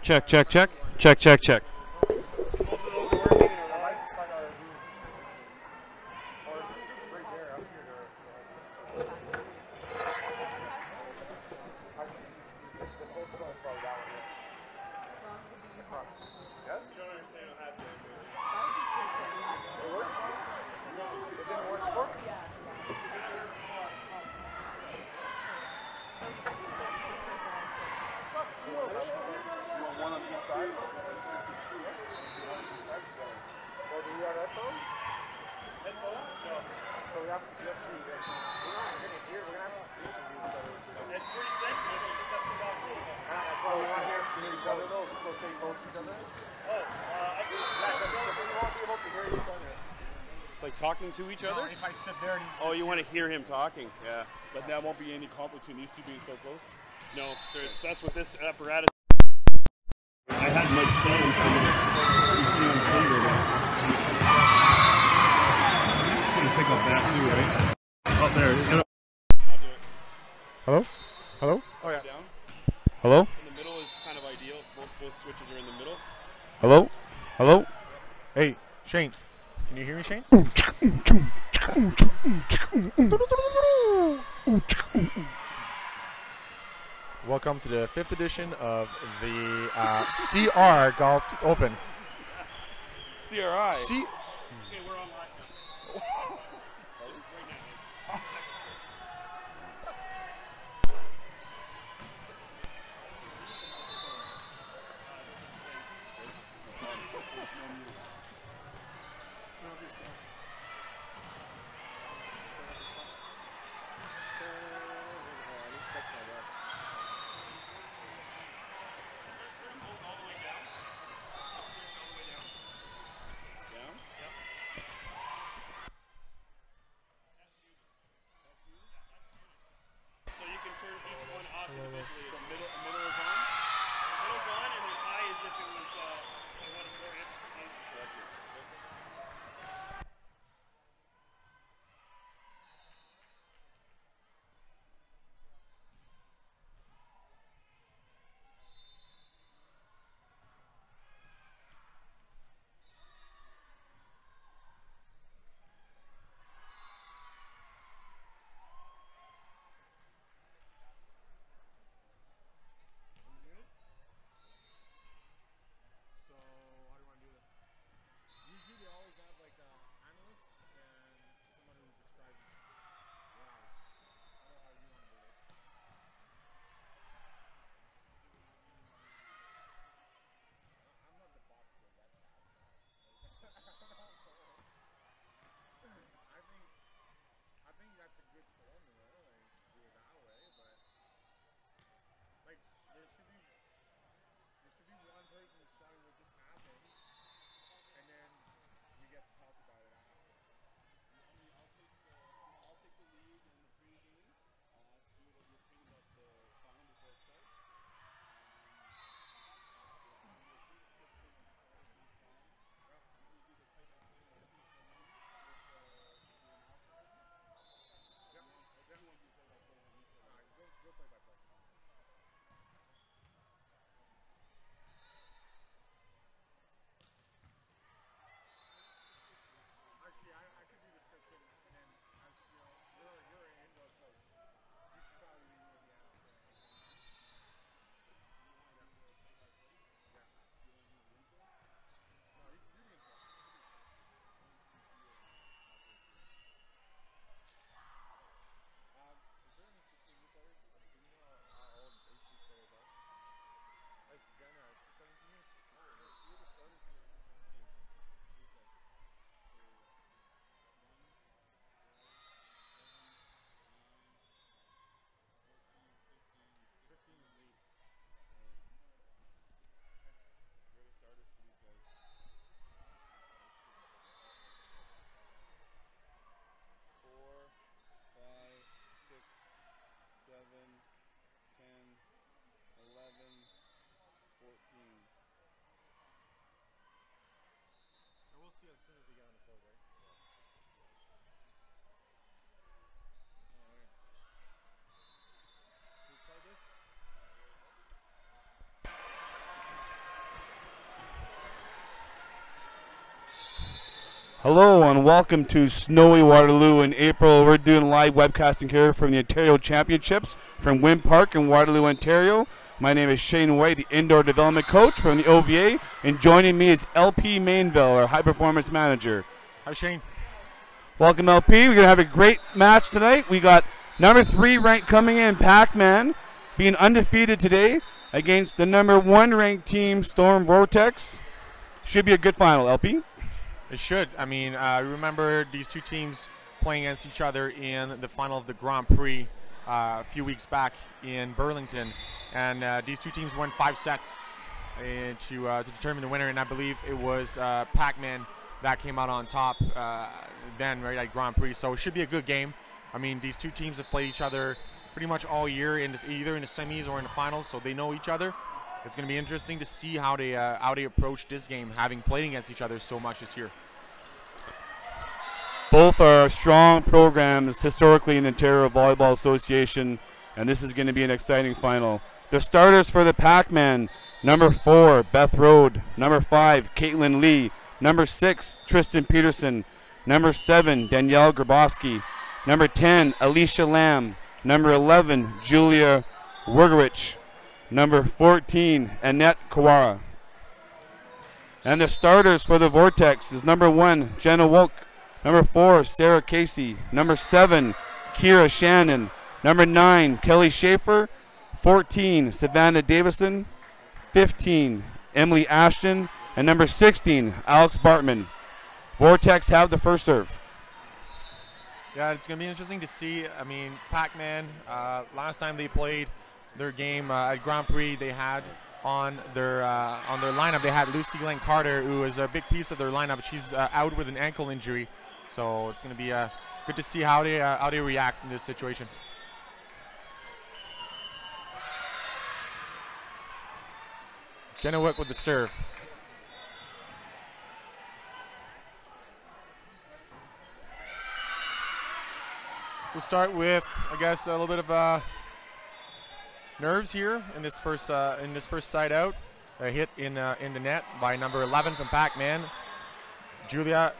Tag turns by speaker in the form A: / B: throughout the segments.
A: Check, check, check. Check, check, check. Like talking to each other?
B: If I sit there and he
A: oh, you want to hear him talking? Yeah.
B: But there won't be any conflict between these two being so close?
A: No, that's what this apparatus.
B: I had Mike Stevens he's sitting on the table there. You pick up that too, right? Up there.
A: I'll do it.
C: Hello? Hello?
A: Oh, yeah. Down.
C: Hello?
A: In the middle is kind of ideal. Both switches are in the middle.
C: Hello? Hello? Hey, Shane. Can you hear me, Shane? Welcome to the 5th edition of the CR Golf Open.
A: CRI.
C: C
A: Okay, we're on live now. Right now.
B: Hello and welcome to snowy Waterloo in April. We're doing live webcasting here from the Ontario Championships from Wynn Park in Waterloo, Ontario. My name is Shane White, the Indoor Development Coach from the OVA, and joining me is LP Mainville, our High Performance Manager.
C: Hi, Shane.
B: Welcome, LP. We're going to have a great match tonight. We got number 3 ranked coming in, Pac-Man, being undefeated today against the number 1 ranked team, Storm Vortex. Should be a good final, LP.
C: It should. I mean, remember these two teams playing against each other in the final of the Grand Prix a few weeks back in Burlington, and these two teams won 5 sets to determine the winner, and I believe it was Pac-Man that came out on top then, right, at Grand Prix. So it should be a good game. I mean, these two teams have played each other pretty much all year, either in the semis or in the finals, so they know each other. It's going to be interesting to see how they approach this game, having played against each other so much this year.
B: Both are strong programs historically in the Ontario Volleyball Association, and this is going to be an exciting final. The starters for the Pac-Man: number 4, Beth Rode; number 5, Caitlin Lee; number 6, Tristan Peterson; number 7, Danielle Grabowski; number 10, Alicia Lamb; number 11, Julia Wergowicz; number 14, Annette Kawara. And the starters for the Vortex is number 1, Jenna Wolk; number 4, Sarah Casey; number 7, Kira Shannon; number 9, Kelly Schaefer; 14, Savannah Davison; 15, Emily Ashton; and number 16, Alex Bartman. Vortex have the first serve.
C: Yeah, it's going to be interesting to see. I mean, Pac-Man, last time they played their game at Grand Prix, they had on their lineup, they had Lucy Glenn Carter, who is a big piece of their lineup. She's out with an ankle injury, so it's going to be good to see how they react in this situation. Jenna Wick with the serve. So start with, I guess, a little bit of nerves here in this first side out. A hit in the net by number 11 from Pac-Man, Julia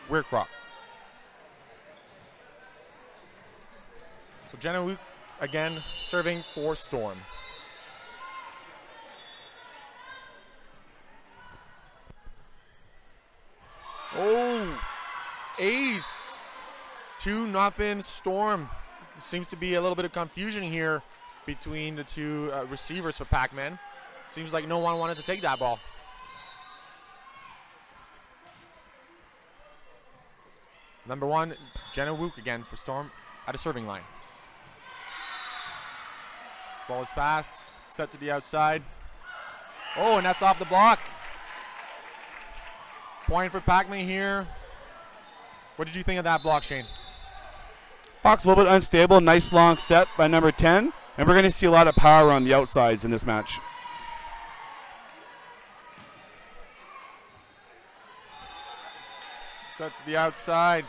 C: Weircroft. So Jenna Wick again serving for Storm. Oh, ace. 2-0 Storm. Seems to be a little bit of confusion here between the two receivers for Pac-Man. Seems like no one wanted to take that ball. Number 1, Jenna Wook again for Storm at a serving line. This ball is passed, set to the outside. Oh, and that's off the block. Point for Pac-Man here. What did you think of that block, Shane?
B: Block's a little bit unstable. Nice long set by number 10. And we're going to see a lot of power on the outsides in this match.
C: Set to the outside.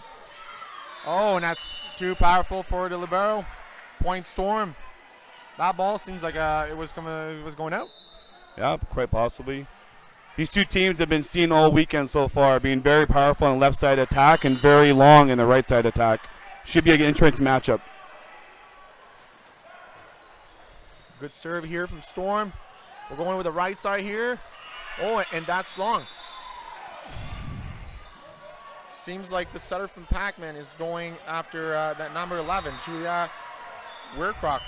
C: Oh, and that's too powerful for the libero. Point Storm. That ball seems like it was going out.
B: Yeah, quite possibly. These two teams have been seen all weekend so far, being very powerful on the left side attack and very long in the right side attack. Should be an interesting matchup.
C: Good serve here from Storm. We're going with the right side here. Oh, and that's long. Seems like the setter from Pac-Man is going after that number 11, Julia Weircroft,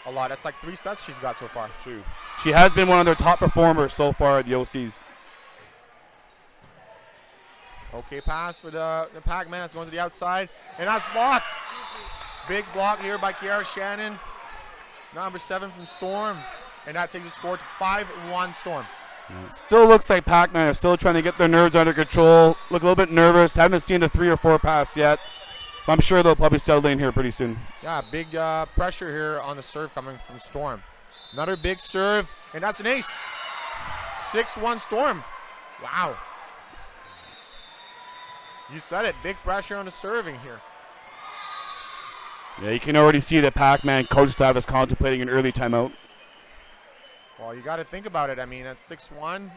C: a lot. That's like 3 sets she's got so far.
B: True. She has been one of their top performers so far at the OCs.
C: Okay, pass for the Pac-Man. It's going to the outside, and that's blocked. Big block here by Kiara Shannon, number 7 from Storm, and that takes the score to 5-1 Storm.
B: Yeah, still looks like Pac-Man are still trying to get their nerves under control. Look a little bit nervous. Haven't seen a 3 or 4 pass yet. I'm sure they'll probably settle in here pretty soon.
C: Yeah, big pressure here on the serve coming from Storm. Another big serve, and that's an ace. 6-1 Storm. Wow. You said it, big pressure on the serving here.
B: Yeah, you can already see that Pac-Man coach staff is contemplating an early timeout.
C: Well, you got to think about it. I mean, at 6-1,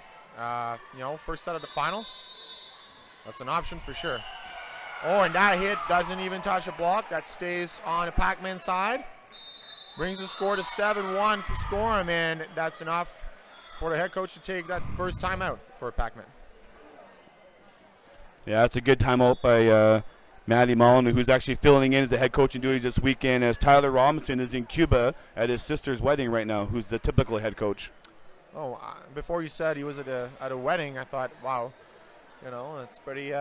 C: you know, first set of the final. That's an option for sure. Oh, and that hit doesn't even touch a block. That stays on the Pac-Man side. Brings the score to 7-1 for Storm, and that's enough for the head coach to take that first timeout for Pac-Man.
B: Yeah, it's a good timeout by Matty Mullen, who's actually filling in as the head coaching duties this weekend, as Tyler Robinson is in Cuba at his sister's wedding right now, who's the typical head coach.
C: Oh, before you said he was at a wedding, I thought, wow, you know, that's pretty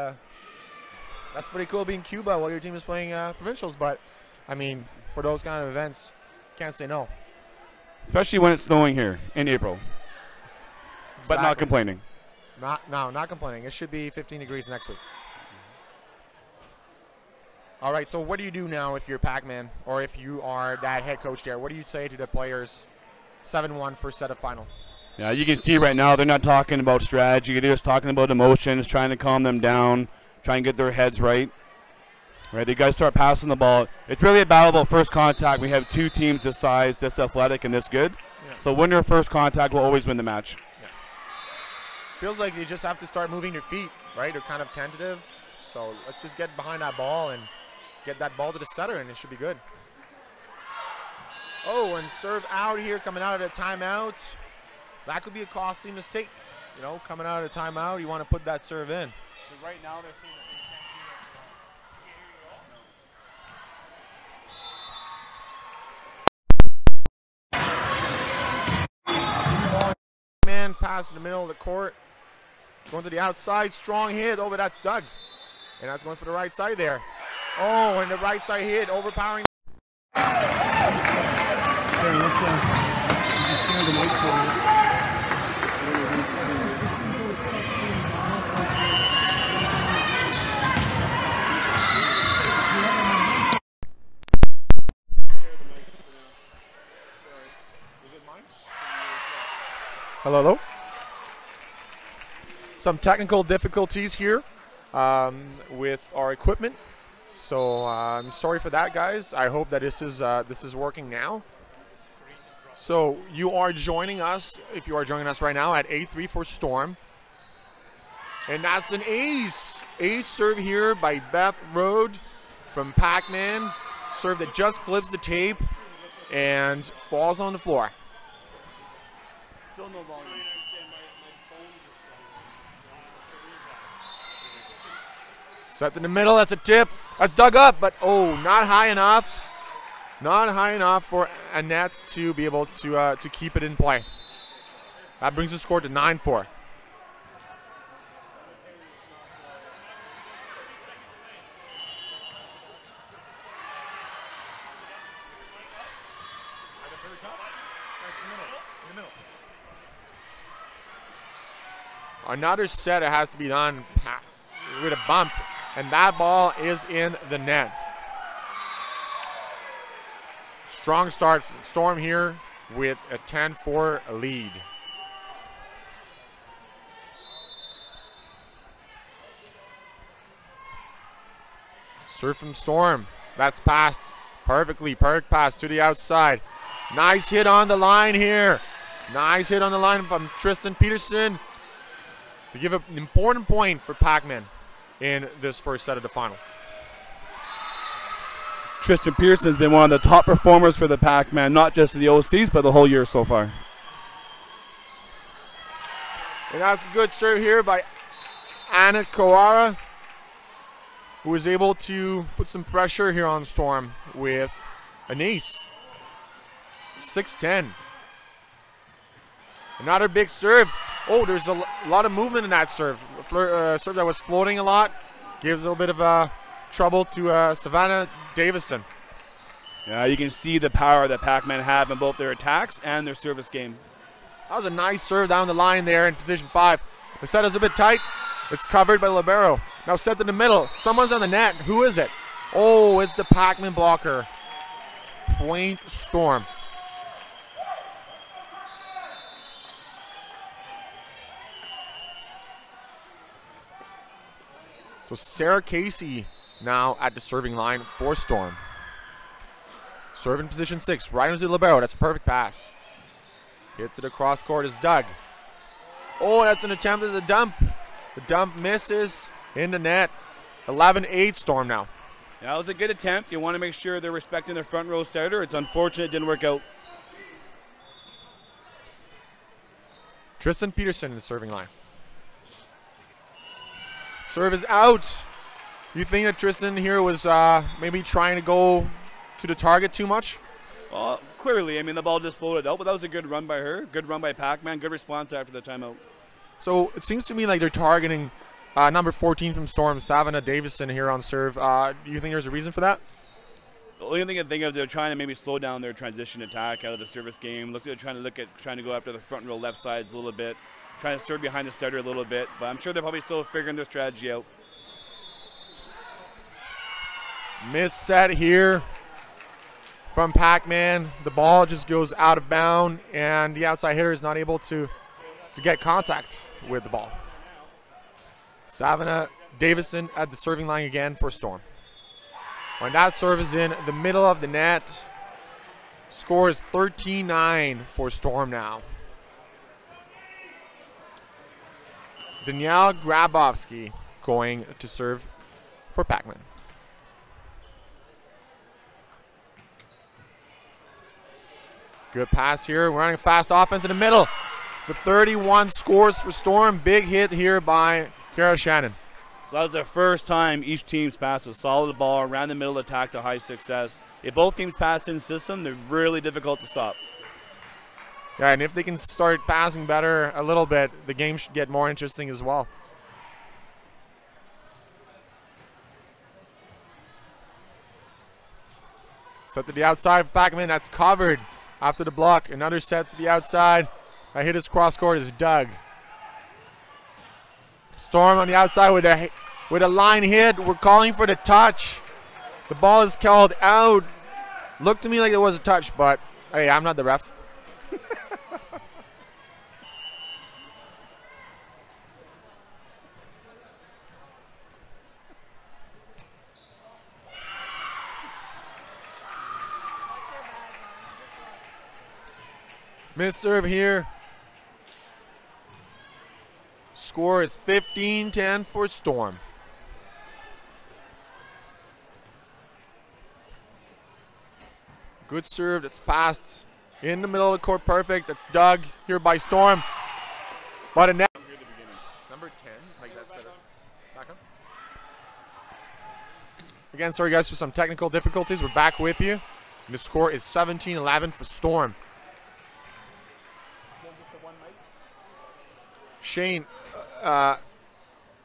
C: cool being Cuba while your team is playing provincials. But I mean, for those kind of events, can't say no.
B: Especially when it's snowing here in April.
C: Exactly.
B: But not complaining.
C: Not complaining. It should be 15 degrees next week. All right, so what do you do now if you're Pac-Man, or if you are that head coach there? What do you say to the players? 7-1 first set of finals.
B: Yeah, you can see right now they're not talking about strategy. They're just talking about emotions, trying to calm them down, try and get their heads right. Right, the guys start passing the ball. It's really a battle about first contact. We have two teams this size, this athletic, and this good.
C: Yeah.
B: So winner of first contact will always win the match.
C: Yeah. Feels like you just have to start moving your feet, right? They're kind of tentative. So let's just get behind that ball and get that ball to the setter, and it should be good. Oh, and serve out here, coming out of the timeout. That could be a costly mistake. You know, coming out of the timeout, you want to put that serve in.
A: So right now they're saying that
C: Man, pass in the middle of the court. It's going to the outside, strong hit. Oh, but that's Doug. And that's going for the right side there. Oh, and the right side hit, overpowering.
D: Hey, let's just share the mics for you.
C: Hello, hello. Some technical difficulties here with our equipment, so I'm sorry for that, guys. I hope that this is working now. So you are joining us, if you are joining us right now, at A3 for Storm, and that's an ace serve here by Beth Rode from Pac-Man. Serve that just clips the tape and falls on the floor.
A: still no volume.
C: Set in the middle, that's a tip. That's dug up, but oh, not high enough. Not high enough for Annette to be able to keep it in play. That brings the score to 9-4. Another set, it has to be done with a bump, and that ball is in the net. Strong start from Storm here with a 10-4 lead. Serve from Storm. That's passed perfectly. Perfect pass to the outside. Nice hit on the line here. Nice hit on the line from Tristan Peterson to give an important point for Pac-Man in this first set of the final.
B: Tristan Pearson has been one of the top performers for the Pac-Man, not just the OCs, but the whole year so far.
C: And that's a good serve here by Anna Kawara, who was able to put some pressure here on Storm with an ace. 6-10. Another big serve. Oh, there's a lot of movement in that serve. Serve that was floating a lot. Gives a little bit of trouble to Savannah Davison.
B: Yeah, you can see the power that Pac-Man have in both their attacks and their service game.
C: That was a nice serve down the line there in position 5. The set is a bit tight. It's covered by libero. Now set in the middle. Someone's on the net. Who is it? Oh, it's the Pac-Man blocker. Point Storm. So Sarah Casey now at the serving line for Storm. Serve in position 6, right into the libero. That's a perfect pass. Hit to the cross court is Doug. Oh, that's an attempt as a dump. The dump misses, in the net. 11-8 Storm now.
B: That was a good attempt. You want to make sure they're respecting their front row setter. It's unfortunate it didn't work out.
C: Tristan Peterson in the serving line. Serve is out. You think that Tristan here was maybe trying to go to the target too much?
B: Well, clearly. I mean, the ball just floated out, but that was a good run by her. Good run by Pac-Man. Good response after the timeout.
C: So it seems to me like they're targeting number 14 from Storm, Savannah Davison, here on serve. Do you think there's a reason for that?
B: The only thing I think of, they're trying to maybe slow down their transition attack out of the service game. Trying to go after the front row left sides a little bit, trying to serve behind the setter a little bit. But I'm sure they're probably still figuring their strategy out.
C: Miss set here from Pac-Man. The ball just goes out of bounds, and the outside hitter is not able to get contact with the ball. Savannah Davison at the serving line again for Storm. When that serve is in the middle of the net, score is 13-9 for Storm now. Danielle Grabowski going to serve for Pac-Man. Good pass here. We're running a fast offense in the middle. The 31 scores for Storm. Big hit here by Kara Shannon.
B: So that was the first time each team's passed a solid ball around the middle attack to high success. If both teams pass in system, they're really difficult to stop.
C: Yeah, and if they can start passing better a little bit, the game should get more interesting as well. Set to the outside for Pac-Man. That's covered after the block. Another set to the outside. That hit his cross court is Doug. Storm on the outside with a line hit. We're calling for the touch. The ball is called out. Looked to me like it was a touch, but hey, I'm not the ref. Miss serve here. Score is 15-10 for Storm. Good serve that's passed in the middle of the court. Perfect. That's dug here by Storm. But a net. Number 10, like that set up. Back up. Again, sorry guys for some technical difficulties. We're back with you. And the score is 17-11 for Storm. Shane,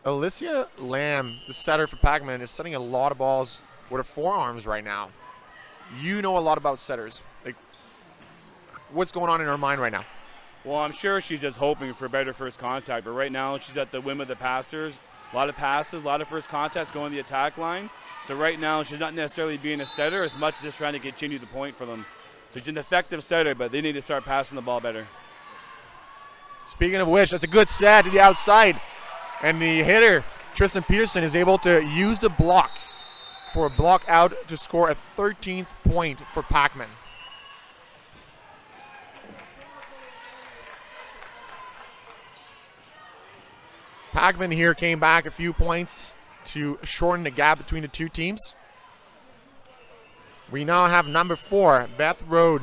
C: Alicia Lamb, the setter for Pac-Man, is setting a lot of balls with her forearms right now. You know a lot about setters. Like, what's going on in her mind right now?
B: Well, I'm sure she's just hoping for better first contact, but right now she's at the whim of the passers. A lot of passes, a lot of first contacts going to the attack line. So right now she's not necessarily being a setter as much as just trying to continue the point for them. So she's an effective setter, but they need to start passing the ball better.
C: Speaking of which, that's a good set to the outside. And the hitter, Tristan Peterson, is able to use the block for a block out to score a 13th point for Pac-Man. Pac-Man here came back a few points to shorten the gap between the two teams. We now have number 4, Beth Rode,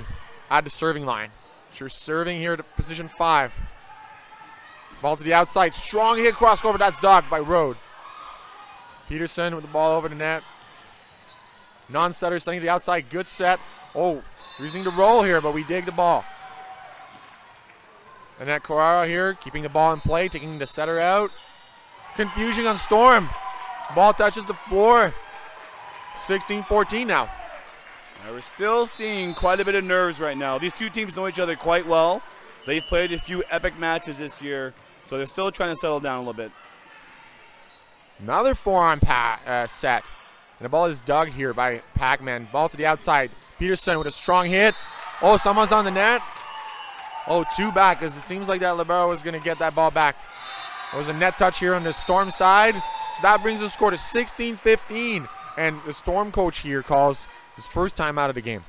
C: at the serving line. She's serving here at position 5. Ball to the outside. Strong hit cross court. That's dug by Rode. Peterson with the ball over the net. Non-setter setting to the outside. Good set. Oh, using the roll here, but we dig the ball. Annette Carrara here, keeping the ball in play, taking the setter out. Confusion on Storm. Ball touches the floor. 16-14 now.
B: We're still seeing quite a bit of nerves right now. These two teams know each other quite well. They've played a few epic matches this year, so they're still trying to settle down a little bit.
C: Another forearm set. And the ball is dug here by Pac-Man. Ball to the outside. Peterson with a strong hit. Oh, someone's on the net. Oh, 2 back, because it seems like that libero is going to get that ball back. There was a net touch here on the Storm side. So that brings the score to 16-15. And the Storm coach here calls his first time out of the game.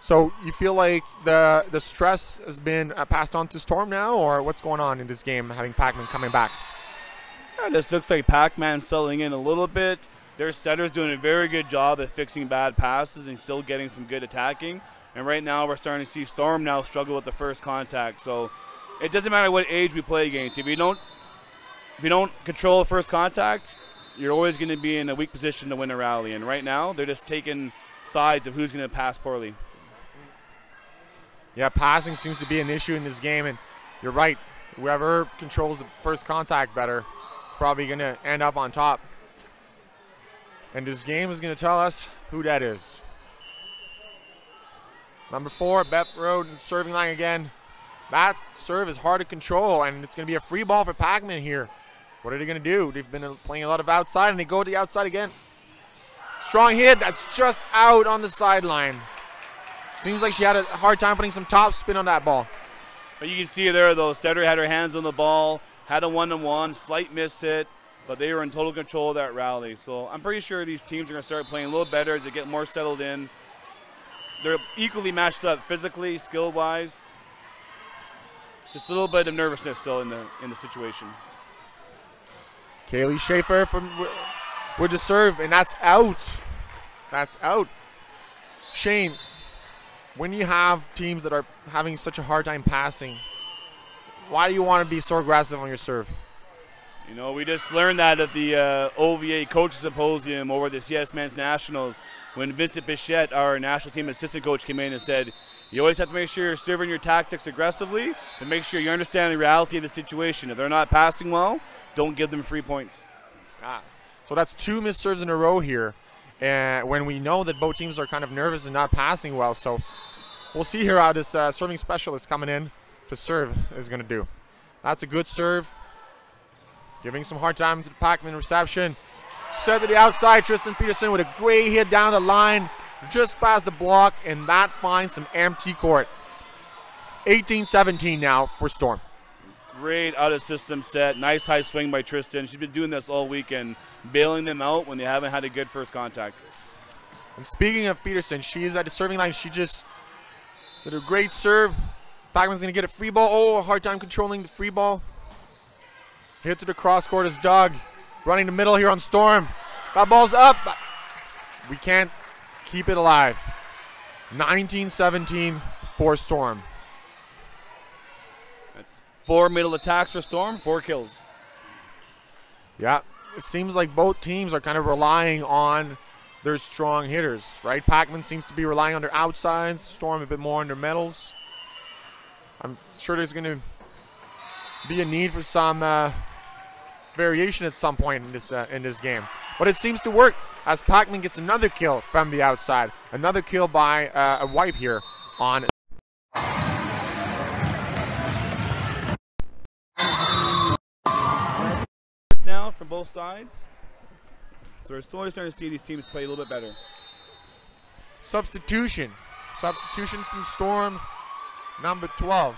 C: So you feel like the stress has been passed on to Storm now, or what's going on in this game, having Pac-Man coming back?
B: Yeah, this looks like Pac-Man settling in a little bit. Their setter's doing a very good job at fixing bad passes and still getting some good attacking. And right now we're starting to see Storm now struggle with the first contact. So it doesn't matter what age we play against. If you don't control the first contact, you're always going to be in a weak position to win a rally. And right now they're just taking sides of who's going to pass poorly.
C: Yeah, passing seems to be an issue in this game, and you're right. Whoever controls the first contact better is probably going to end up on top. And this game is going to tell us who that is. Number 4, Beth Road in the serving line again. That serve is hard to control, and it's going to be a free ball for Pac-Man here. What are they going to do? They've been playing a lot of outside, and they go to the outside again. Strong hit. That's just out on the sideline. Seems like she had a hard time putting some top spin on that ball.
B: But you can see there, though, Setter had her hands on the ball, had a one-on-one, slight miss hit, but they were in total control of that rally. So I'm pretty sure these teams are going to start playing a little better as they get more settled in. They're equally matched up physically, skill-wise. Just a little bit of nervousness still in the situation.
C: Kaylee Schaefer with the serve, and that's out. That's out. Shane, when you have teams that are having such a hard time passing, why do you want to be so aggressive on your serve?
B: You know, we just learned that at the OVA Coaches Symposium over the CS Men's Nationals when Vincent Bichette, our national team assistant coach, came in and said, you always have to make sure you're serving your tactics aggressively and make sure you understand the reality of the situation. If they're not passing well, don't give them free points.
C: So that's 2 missed serves in a row here. And when we know that both teams are kind of nervous and not passing well. So we'll see here how this serving specialist coming in for serve is going to do. That's a good serve. Giving some hard time to the Pac-Man reception. Set to the outside, Tristan Peterson with a great hit down the line, just past the block, and that finds some empty court. 18-17 now for Storm.
B: Great out-of-system set. Nice high swing by Tristan. She's been doing this all weekend, bailing them out when they haven't had a good first contact.
C: And speaking of Peterson, she is at the serving line. She just did a great serve. Pac-Man's going to get a free ball. Oh, a hard time controlling the free ball. Hit to the cross court is Doug. Running the middle here on Storm. That ball's up. We can't keep it alive. 19-17 for Storm.
B: That's 4 middle attacks for Storm, 4 kills.
C: Yeah, it seems like both teams are kind of relying on their strong hitters, right? Pac-Man seems to be relying on their outsides. Storm a bit more on their middles. I'm sure there's going to be a need for some variation at some point in this game. But it seems to work as Pac-Man gets another kill from the outside. Another kill by a wipe here on.
B: Now from both sides. So we're slowly starting to see these teams play a little bit better.
C: Substitution. Substitution from Storm, number 12.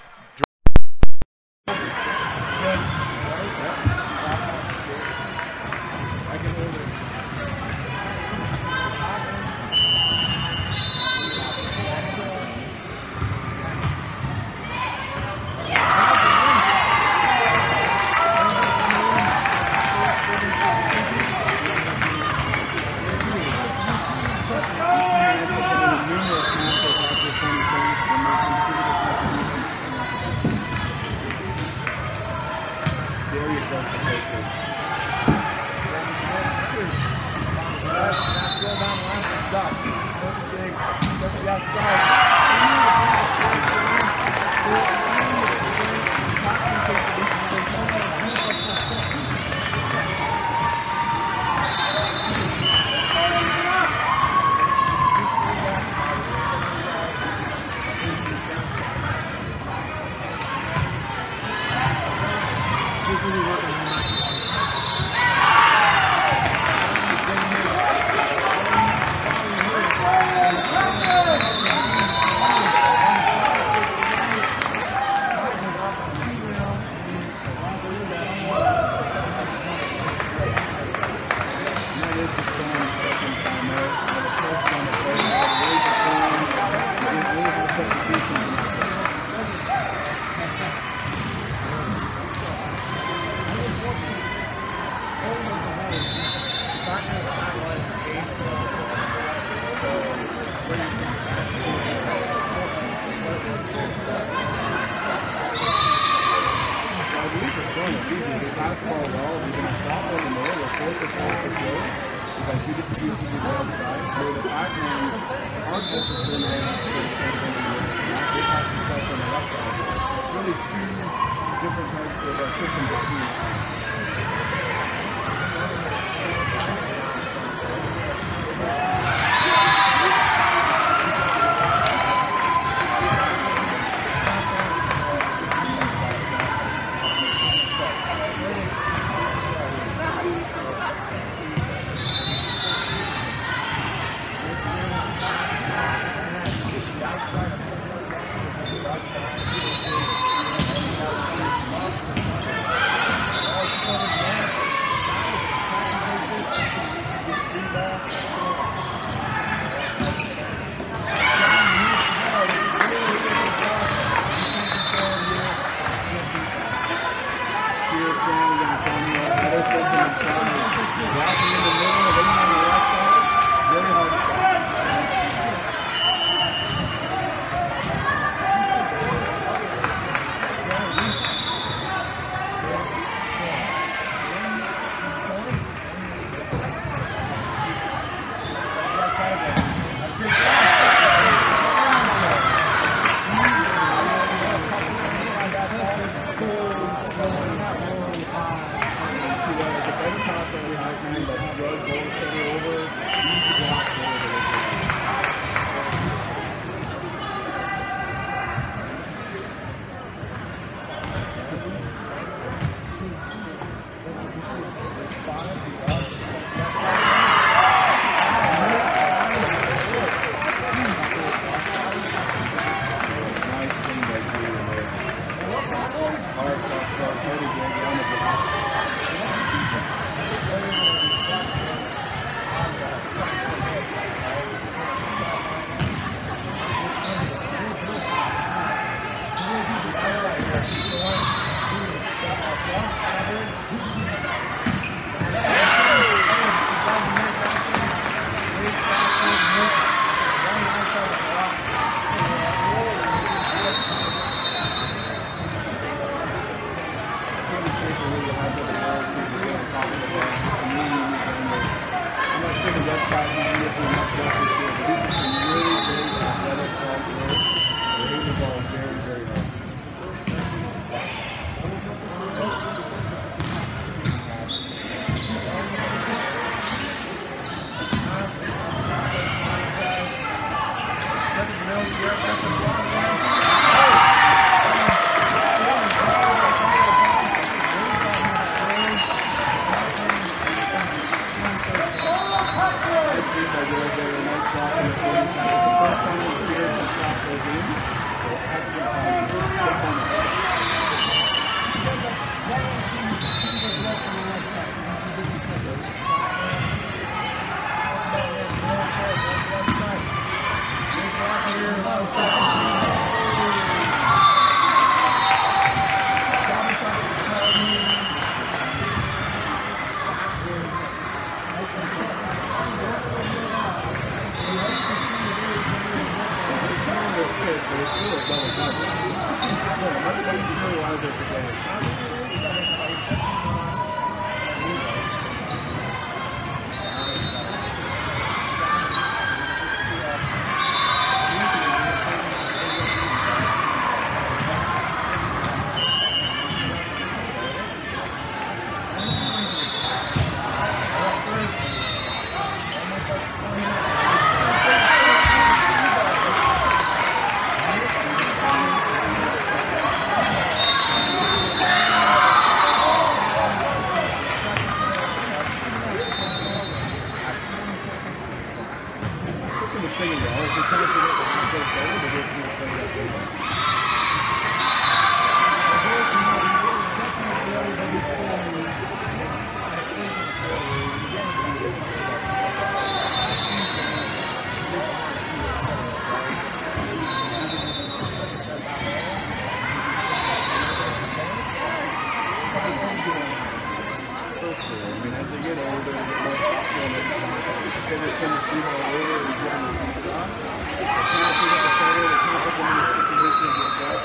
B: they just turn the free ball over and get on the free shot. They can't pick up the center, they can't put them in a situation of distress,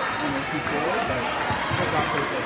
B: too forward, but that's not so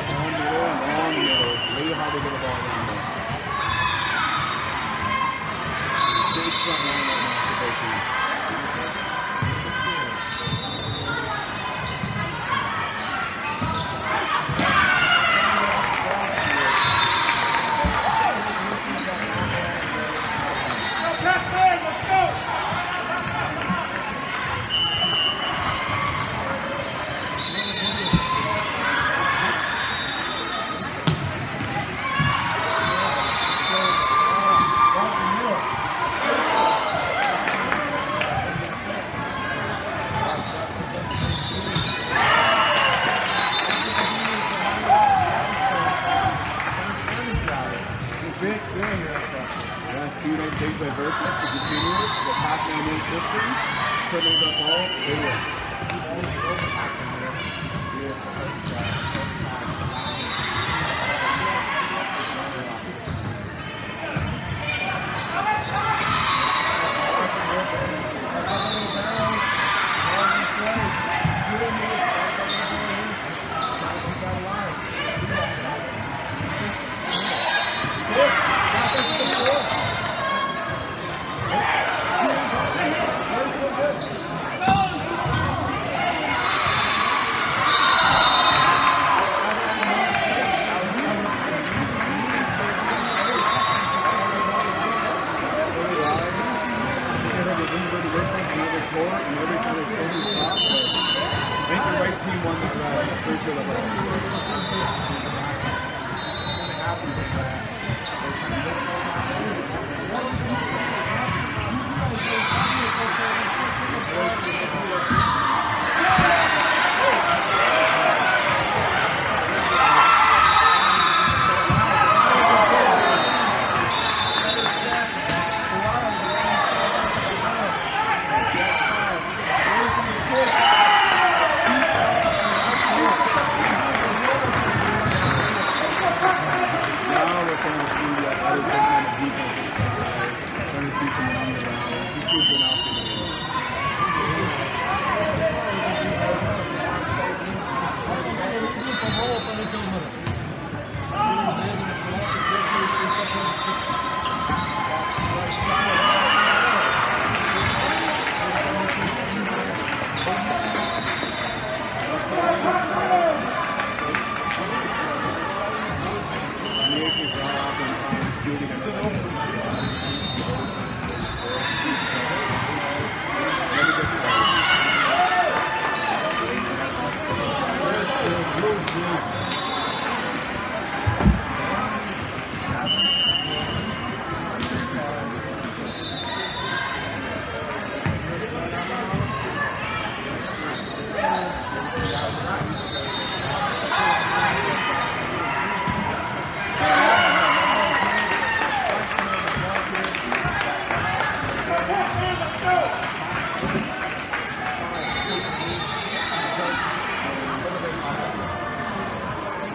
B: long middle. Really hard to get a ball around there. Big front line right now for both teams. Big by Vertex to continue the Pac-Man in system. Turning the ball, they win.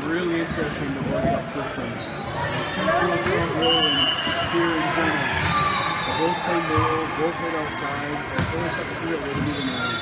B: Really interesting, the warm-up system. Two pools from rolling here in general. So both play middle, both played outside. So it's always have to figure out where to move them around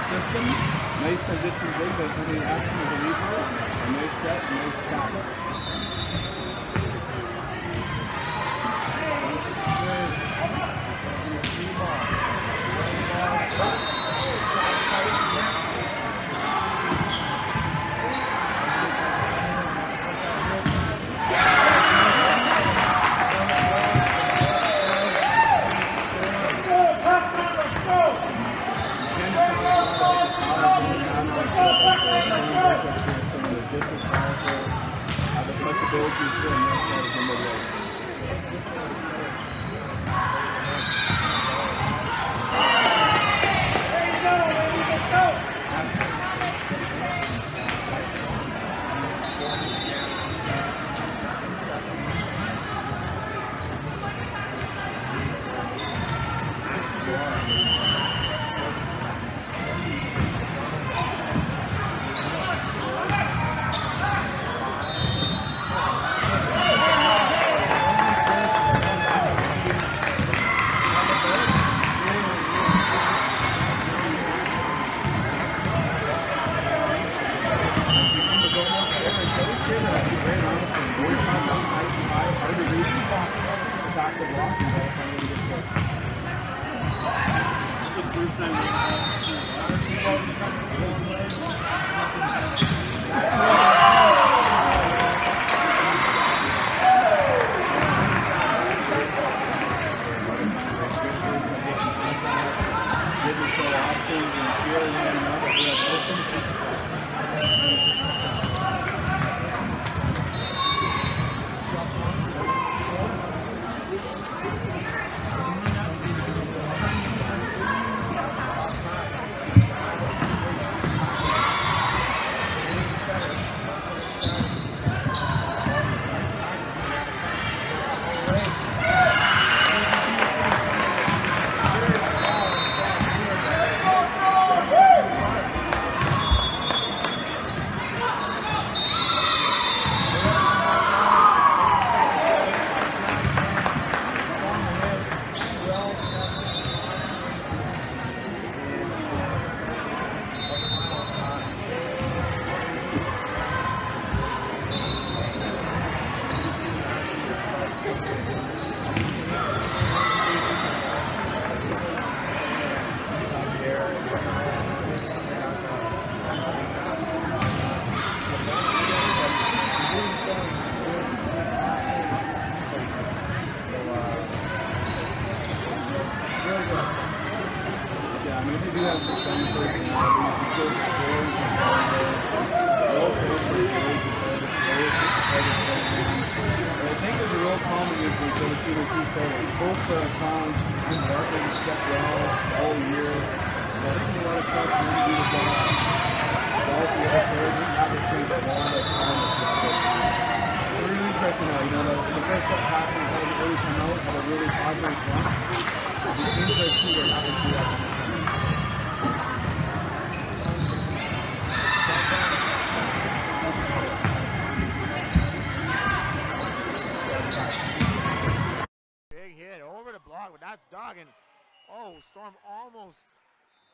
B: system. Nice position big, but when the action is a leaper, a nice set, nice stop.
D: Just as powerful, the flexibility is still enough as the midwest.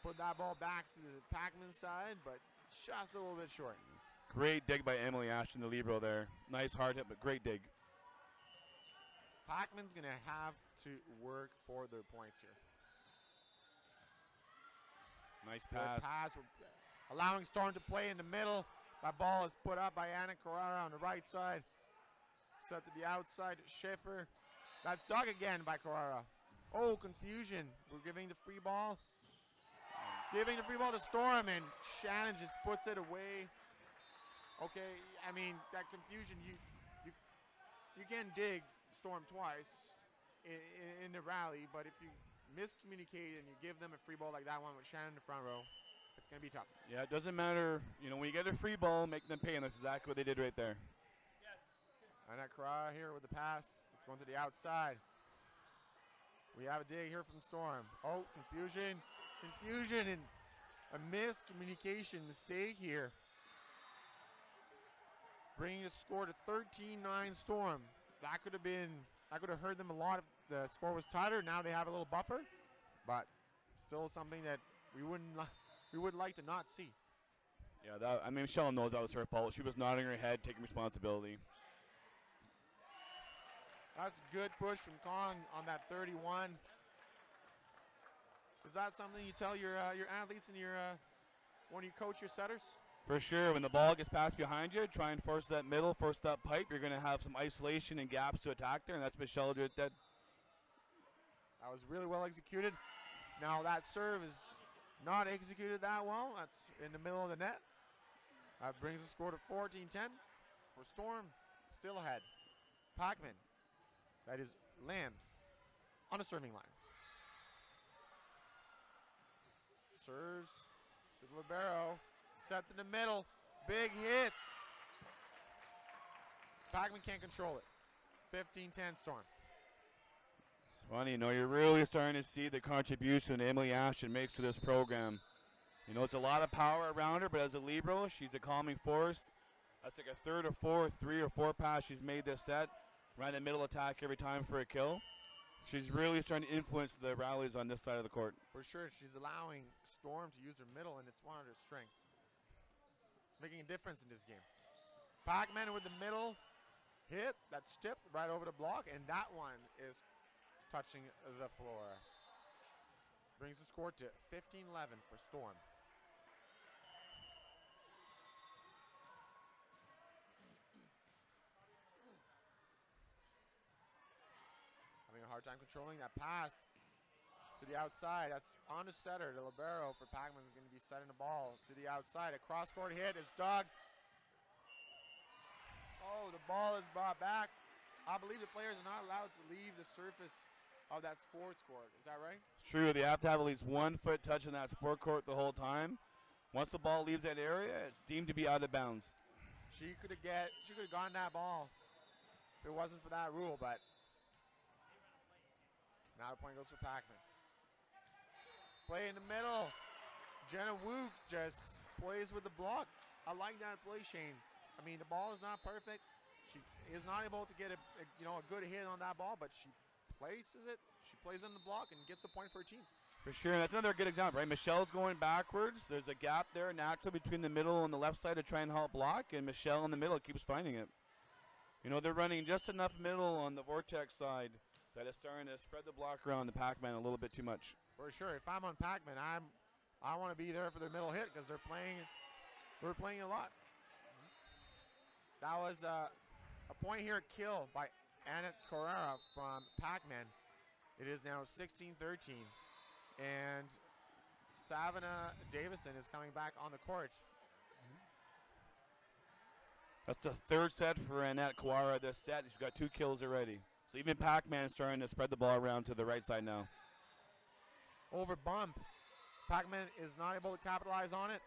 C: Put that ball back to the Pac-Man side, but just a little bit short.
B: Great dig by Emily Ashton, the libero there. Nice hard hit, but great dig.
C: Pac-Man's going to have to work for their points here.
B: Nice pass.
C: Good pass, allowing Storm to play in the middle. That ball is put up by Anna Carrara on the right side. Set to the outside, Schiffer. That's dug again by Carrara. Oh, confusion. We're giving the free ball. Giving the free ball to Storm, and Shannon just puts it away. Okay, I mean, that confusion, you can dig Storm twice in the rally, but if you miscommunicate and you give them a free ball like that one with Shannon in the front row, it's going to be tough.
B: Yeah, it doesn't matter. You know, when you get a free ball, make them pay, and that's exactly what they did right there.
C: Yes. Anna Carrara here with the pass. It's going to the outside. We have a dig here from Storm. Oh, confusion and a miscommunication mistake here. Bringing the score to 13-9 Storm. That could have hurt them a lot if the score was tighter. Now they have a little buffer, but still something that we would like to not see.
B: Yeah, I mean, Michelle knows that was her fault. She was nodding her head, taking responsibility.
C: That's a good push from Kong on that 31. Is that something you tell your athletes and when you coach your setters?
B: For sure. When the ball gets passed behind you, try and force that middle, force that pipe. You're going to have some isolation and gaps to attack there, and that's Michelle did that.
C: That was really well executed. Now that serve is not executed that well. That's in the middle of the net. That brings the score to 14-10 for Storm. Still ahead. Pac-Man. That is Lamb on the serving line. Serves to the libero. Set to the middle. Big hit. Pac-Man can't control it. 15-10 Storm.
B: It's funny, you know, you're really starting to see the contribution Emily Ashton makes to this program. You know, it's a lot of power around her, but as a libero, she's a calming force. That's like a third or fourth, 3 or 4 pass she's made this set. Ran the middle attack every time for a kill. She's really starting to influence the rallies on this side of the court.
C: For sure, she's allowing Storm to use her middle, and it's one of her strengths. It's making a difference in this game. Pac-Man with the middle hit. That's tipped right over the block, and that one is touching the floor. Brings the score to 15-11 for Storm. Having a hard time controlling that pass to the outside. That's on the setter. The libero for Pac-Man is going to be setting the ball to the outside. A cross-court hit is dug. Oh, the ball is brought back. I believe the players are not allowed to leave the surface of that sports court. Is that right?
B: It's true. They have to have at least 1 foot touching that sport court the whole time. Once the ball leaves that area, it's deemed to be out of bounds.
C: She could have gotten that ball if it wasn't for that rule, but now the point goes for Pac-Man. Play in the middle. Jenna Wook just plays with the block. I like that play, Shane. I mean, the ball is not perfect. She is not able to get a good hit on that ball, but she places it. She plays on the block and gets the point for her team.
B: For sure. That's another good example, right? Michelle's going backwards. There's a gap there naturally between the middle and the left side to try and help block, and Michelle in the middle keeps finding it. You know, they're running just enough middle on the Vortex side that is starting to spread the block around the Pac-Man a little bit too much.
C: For sure. If I'm on Pac-Man, I want to be there for their middle hit because we're playing a lot. That was a point here kill by Annette Carrera from Pac-Man. It is now 16-13. And Savannah Davison is coming back on the court.
B: That's the third set for Annette Kawara this set. She's got 2 kills already. So even Pac-Man is starting to spread the ball around to the right side now.
C: Over bump. Pac-Man is not able to capitalize on it.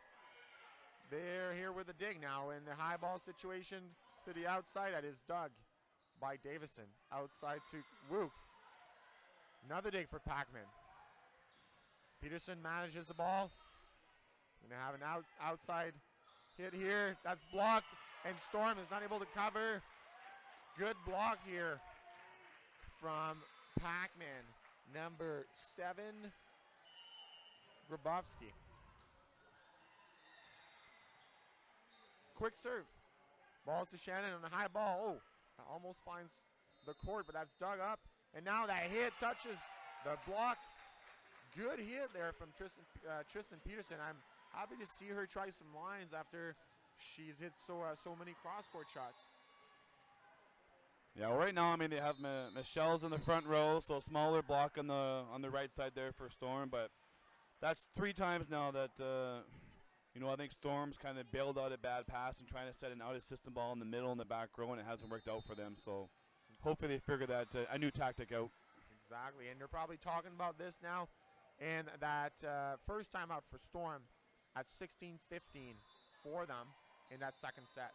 C: They're here with the dig now in the high ball situation to the outside. That is dug by Davison. Outside to Wook. Another dig for Pac-Man. Peterson manages the ball. Gonna have an outside hit here. That's blocked, and Storm is not able to cover. Good block here from Pac-Man. Number 7, Grabowski. Quick serve. Balls to Shannon on the high ball. Oh, almost finds the court, but that's dug up. And now that hit touches the block. Good hit there from Tristan Peterson. I'm happy to see her try some lines after she's hit so many cross-court shots.
B: Yeah, well, right now, I mean, they have Michelle's in the front row, so a smaller block on the right side there for Storm. But that's 3 times now that you know, I think Storm's kind of bailed out a bad pass and trying to set an out-of-system ball in the middle and the back row, and it hasn't worked out for them. So hopefully they figure that a new tactic out.
C: Exactly, and they're probably talking about this now. And that first time out for Storm at 16-15 for them in that second set.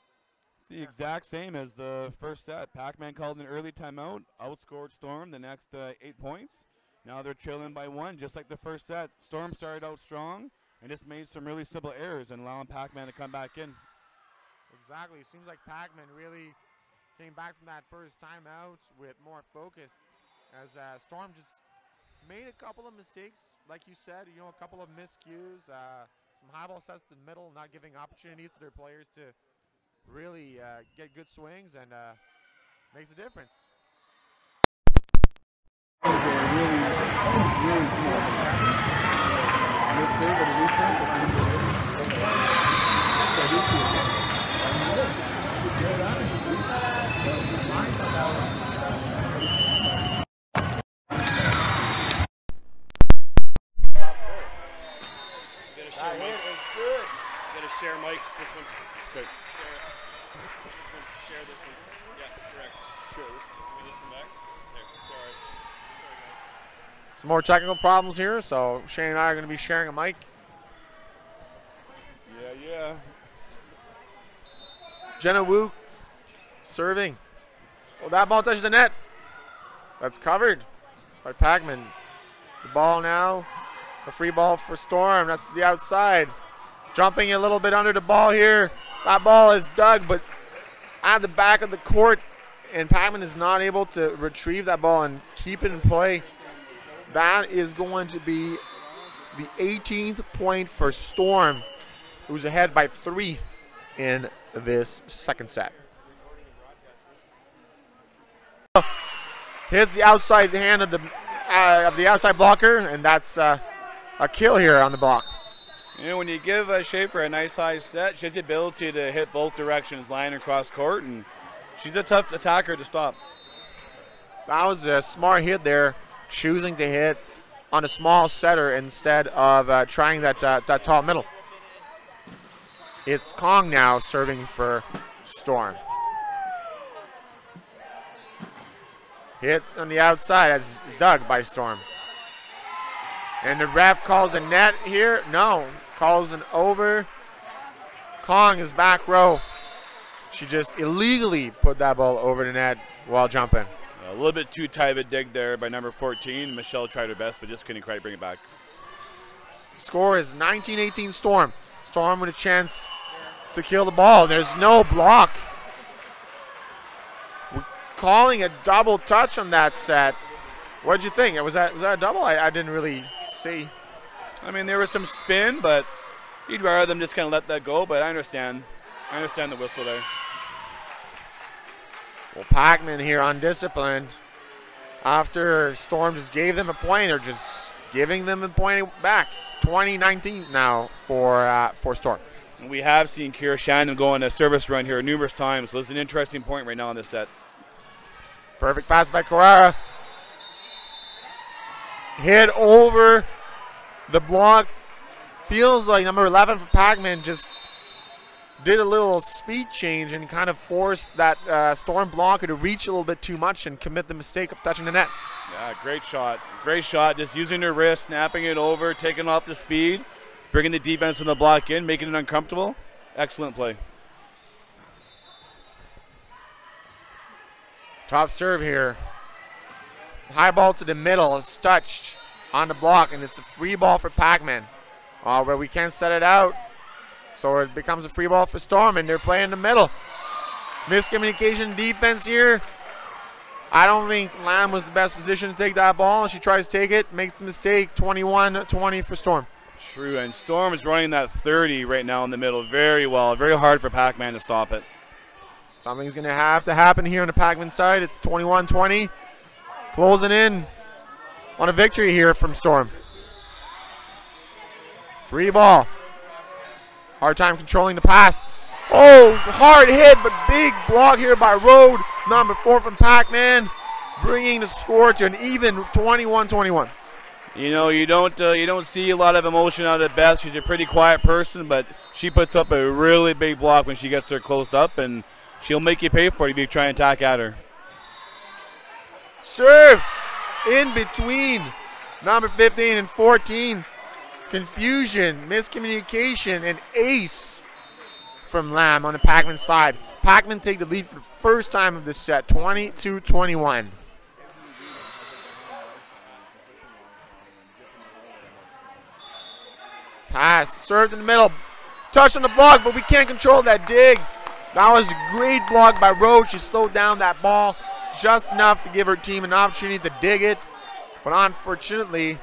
B: It's the exact same as the first set. Pac-Man called an early timeout, outscored Storm the next 8 points. Now they're trailing by 1, just like the first set. Storm started out strong and just made some really simple errors and allowing Pac-Man to come back in.
C: Exactly. It seems like Pac-Man really came back from that first timeout with more focus as Storm just made a couple of mistakes, like you said, you know, a couple of miscues, some high ball sets to the middle, not giving opportunities to their players to really get good swings, and makes a difference.
A: share mics.
B: good.
A: You gotta share mics. This one.
B: Good.
A: Share it. This one. Share this one. Yeah, correct. Sure. Give me this one back. There. Sorry. Sorry, guys.
C: Some more technical problems here, so Shane and I are going to be sharing a mic.
B: Yeah.
C: Jenna Wu serving. Well, that ball touches the net. That's covered by Pac-Man. The ball now, a free ball for Storm. That's the outside. Jumping a little bit under the ball here. That ball is dug, but at the back of the court, and Pac-Man is not able to retrieve that ball and keep it in play. That is going to be the 18th point for Storm, who's ahead by 3 in this second set. Hits the outside hand of the outside blocker, and that's a kill here on the block.
B: You know, when you give Schaefer a nice high set, she has the ability to hit both directions, line across court, and she's a tough attacker to stop.
C: That was a smart hit there, choosing to hit on a small setter instead of trying that top middle. It's Kong now serving for Storm. Hit on the outside, that's dug by Storm. And the ref calls a net here. No, calls an over. Kong is back row. She just illegally put that ball over the net while jumping.
B: A little bit too tight of a dig there by number 14. Michelle tried her best, but just couldn't quite bring it back.
C: Score is 19-18 Storm. Storm with a chance to kill the ball. There's no block. We're calling a double touch on that set. What'd you think? Was that a double? I didn't really see.
B: I mean, there was some spin, but you'd rather them just kind of let that go, but I understand. I understand the whistle there.
C: Well, Pac-Man here undisciplined. After Storm just gave them a point, they're just giving them a point back. 20-19 now for Storm.
B: And we have seen Kira Shannon go on a service run here numerous times, so it's an interesting point right now in this set.
C: Perfect pass by Carrara. Hit over the block. Feels like number 11 for Pac-Man just did a little speed change and kind of forced that Storm blocker to reach a little bit too much and commit the mistake of touching the net.
B: Yeah, great shot. Great shot. Just using her wrist, snapping it over, taking off the speed, bringing the defense in the block in, making it uncomfortable. Excellent play.
C: Top serve here. High ball to the middle is touched on the block, and it's a free ball for Pac-Man. Where we can't set it out. So it becomes a free ball for Storm, and they're playing the middle. Miscommunication defense here. I don't think Lamb was the best position to take that ball. She tries to take it, makes the mistake. 21-20 for Storm.
B: True, and Storm is running that 30 right now in the middle very well. Very hard for Pac-Man to stop it.
C: Something's going to have to happen here on the Pac-Man side. It's 21-20. Closing in on a victory here from Storm. Free ball. Hard time controlling the pass. Oh, hard hit, but big block here by Rode. Number 4 from Pac-Man, bringing the score to an even 21-21.
B: You know, you don't see a lot of emotion out of Beth. She's a pretty quiet person, but she puts up a really big block when she gets her closed up, and she'll make you pay for it if you try and attack at her.
C: Serve in between number 15 and 14. Confusion, miscommunication, and ace from Lamb on the Pac-Man side. Pac-Man take the lead for the first time of this set, 22-21. Pass, served in the middle, touch on the block, but we can't control that dig. That was a great block by Rhodes. She slowed down that ball just enough to give her team an opportunity to dig it, but unfortunately,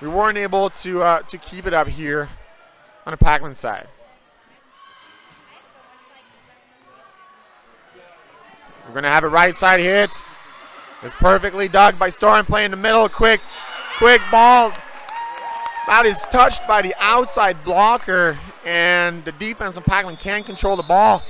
C: we weren't able to keep it up here on the Pac-Man side. We're going to have a right side hit. It's perfectly dug by Storm, playing in the middle. Quick ball. That is touched by the outside blocker, and the defense of Pac-Man can't control the ball.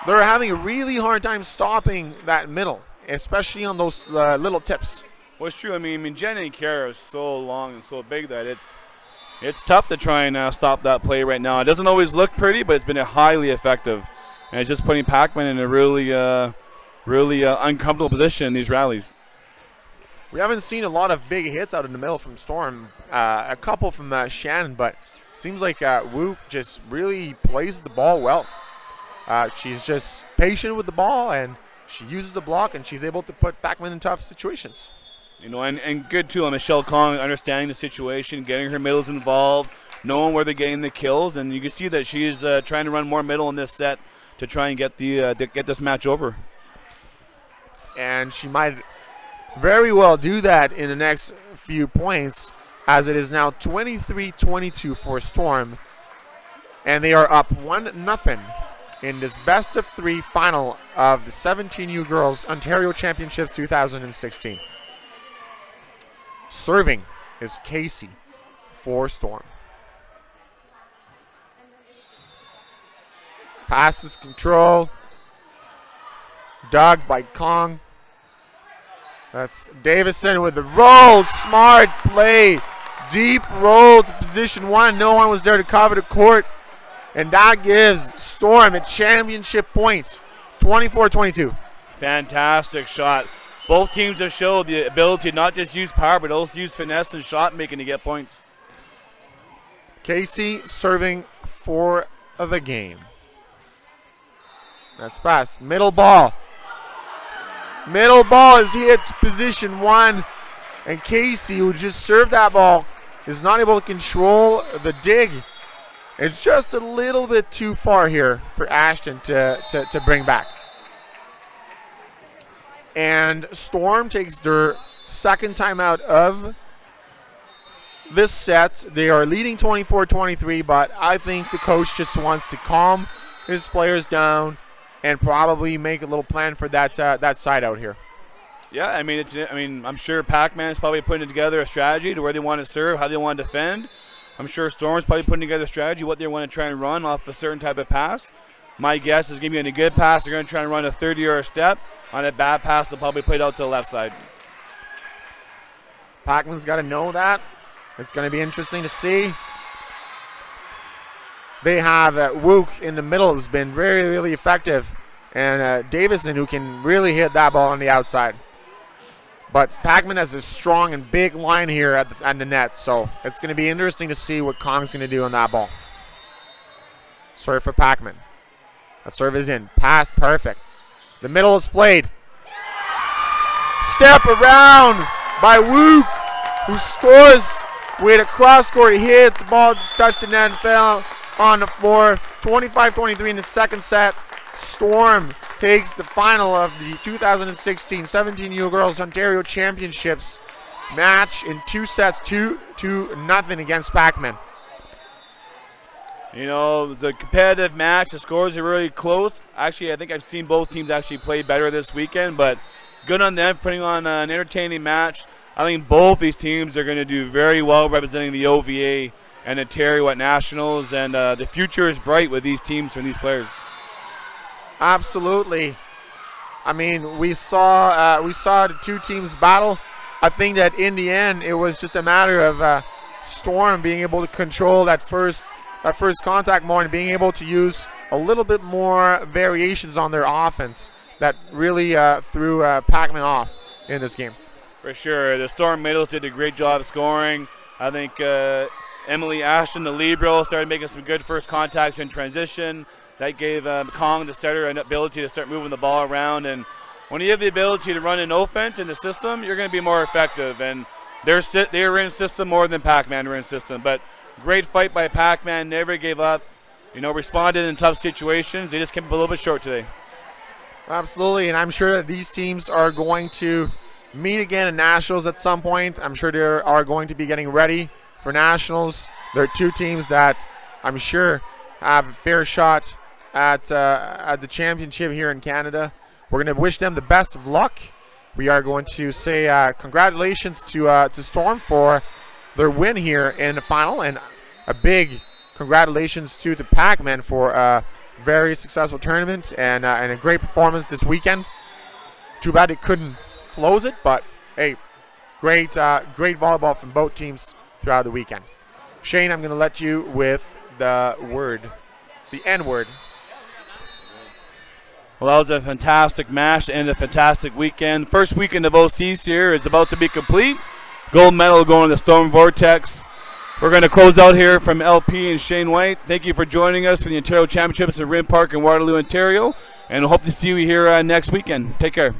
C: They're having a really hard time stopping that middle, especially on those little tips.
B: Well, it's true. I mean, Jen and Kara are so long and so big that it's tough to try and stop that play right now. It doesn't always look pretty, but it's been highly effective. And it's just putting Pac-Man in a really uncomfortable position in these rallies.
C: We haven't seen a lot of big hits out in the middle from Storm. A couple from Shannon, but seems like Wu just really plays the ball well. She's just patient with the ball, and she uses the block, and she's able to put Pac-Man in tough situations.
B: You know, and good too on Michelle Kong, understanding the situation, getting her middles involved, knowing where they're getting the kills, and you can see that she's trying to run more middle in this set to try and get get this match over.
C: And she might very well do that in the next few points, as it is now 23-22 for Storm, and they are up 1-0 in this best-of-3 final of the 17U Girls Ontario Championships 2016. Serving is Casey for Storm. Passes control. Dug by Kong. That's Davison with the roll. Smart play. Deep roll to position 1. No one was there to cover the court. And that gives Storm a championship point. 24-22.
B: Fantastic shot. Both teams have showed the ability to not just use power, but also use finesse and shot making to get points.
C: Casey serving for the game. That's pass. Middle ball. Middle ball is hit to position 1. And Casey, who just served that ball, is not able to control the dig. It's just a little bit too far here for Ashton to bring back. And Storm takes their second timeout of this set. They are leading 24-23, but I think the coach just wants to calm his players down and probably make a little plan for that side out here.
B: Yeah, I mean, I'm sure Pac-Man is probably putting together a strategy to where they want to serve, how they want to defend. I'm sure Storm's probably putting together a strategy, what they want to try and run off a certain type of pass. My guess is going to be on a good pass, they're going to try and run a 30-yard step. On a bad pass, they'll probably play it out to the left side.
C: Pac-Man's got to know that. It's going to be interesting to see. They have Wook in the middle, who's been really, really effective. And Davison, who can really hit that ball on the outside. But Pac-Man has a strong and big line here at the net, so it's going to be interesting to see what Kong's going to do on that ball. Serve for Pac-Man. That serve is in. Pass perfect. The middle is played. Step around by Wook, who scores with a cross-court hit. The ball just touched the net and fell on the floor. 25-23 in the second set. Storm takes the final of the 2016 17U Girls Ontario Championships match in 2 sets, 2-0 against Pac-Man.
B: You know, it was a competitive match. The scores are really close. Actually, I think I've seen both teams actually play better this weekend, but good on them putting on an entertaining match. I think both these teams are going to do very well representing the OVA and Ontario at Nationals, and the future is bright with these teams and these players.
C: Absolutely. I mean, we saw the two teams battle. I think that in the end, it was just a matter of Storm being able to control that first contact more and being able to use a little bit more variations on their offense that really threw Pac-Man off in this game.
B: For sure. The Storm middles did a great job of scoring. I think Emily Ashton, the libero, started making some good first contacts in transition. That gave Kong, the setter, an ability to start moving the ball around. And when you have the ability to run an offense in the system, you're going to be more effective. And they're in system more than Pac-Man were in system. But great fight by Pac-Man, never gave up. You know, responded in tough situations. They just came up a little bit short today.
C: Absolutely, and I'm sure that these teams are going to meet again in Nationals at some point. I'm sure they are going to be getting ready for Nationals. There are two teams that I'm sure have a fair shot at the championship here in Canada. We're going to wish them the best of luck. We are going to say congratulations to Storm for their win here in the final, and a big congratulations to Pac-Man for a very successful tournament and a great performance this weekend. Too bad it couldn't close it, but hey, great volleyball from both teams throughout the weekend. Shane, I'm going to let you with the N word.
B: Well, that was a fantastic match and a fantastic weekend. First weekend of OCs here is about to be complete. Gold medal going to the Storm Vortex. We're going to close out here from LP and Shane White. Thank you for joining us for the Ontario Championships at Rim Park in Waterloo, Ontario. And we'll hope to see you here next weekend. Take care.